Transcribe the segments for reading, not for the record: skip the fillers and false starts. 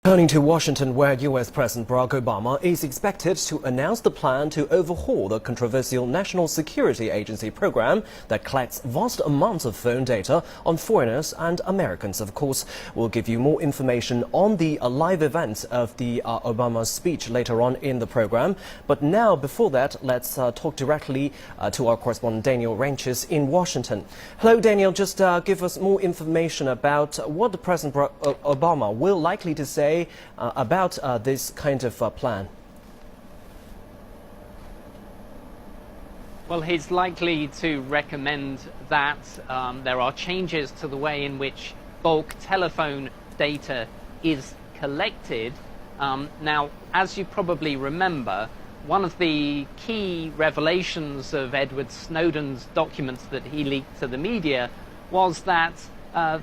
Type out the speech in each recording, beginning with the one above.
Turning to Washington, where U.S. President Barack Obama is expected to announce the plan to overhaul the controversial National Security Agency program that collects vast amounts of phone data on foreigners and Americans. Of course, we'll give you more information on the live event of the Obama speech later on in the program. But now, before that, let's talk directly to our correspondent Daniel Ranches in Washington. Hello, Daniel. Just give us more information about what the President Obama will likely to say about this kind of plan. Well, he's likely to recommend that there are changes to the way in which bulk telephone data is collected. Now, as you probably remember, one of the key revelations of Edward Snowden's documents that he leaked to the media was that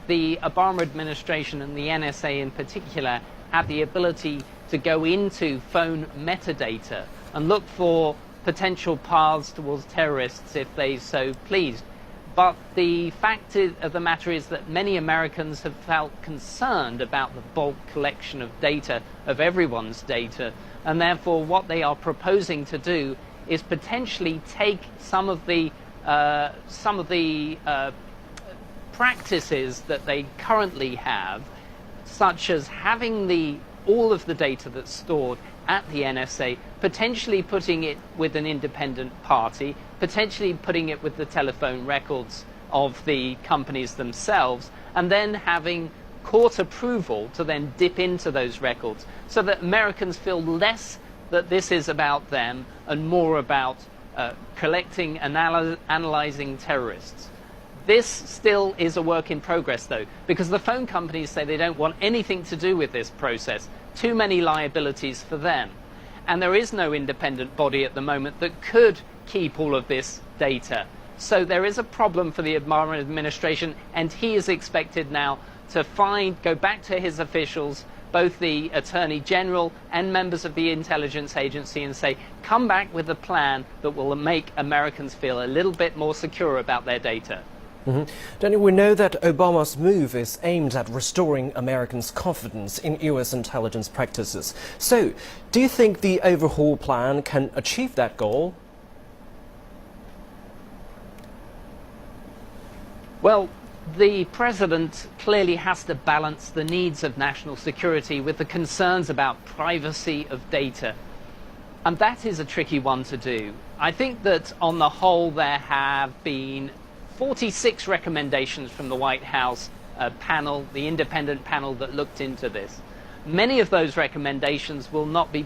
the Obama administration and the NSA in particular had the ability to go into phone metadata and look for potential paths towards terrorists if they so pleased. But the fact of the matter is that many Americans have felt concerned about the bulk collection of data, of everyone's data, and therefore what they are proposing to do is potentially take some of the practices that they currently have, such as having all of the data that's stored at the NSA, potentially putting it with an independent party, potentially putting it with the telephone records of the companies themselves, and then having court approval to then dip into those records, so that Americans feel less that this is about them and more about collecting and analyzing terrorists. This still is a work in progress, though, because the phone companies say they don't want anything to do with this process. Too many liabilities for them. And there is no independent body at the moment that could keep all of this data. So there is a problem for the Obama administration, and he is expected now to go back to his officials, both the Attorney General and members of the intelligence agency, and say, come back with a plan that will make Americans feel a little bit more secure about their data. Daniel, we know that Obama's move is aimed at restoring Americans' confidence in U.S. intelligence practices. So, do you think the overhaul plan can achieve that goal? Well, the president clearly has to balance the needs of national security with the concerns about privacy of data. And that is a tricky one to do. I think that on the whole there have been 46 recommendations from the White House panel, the independent panel that looked into this. Many of those recommendations will not be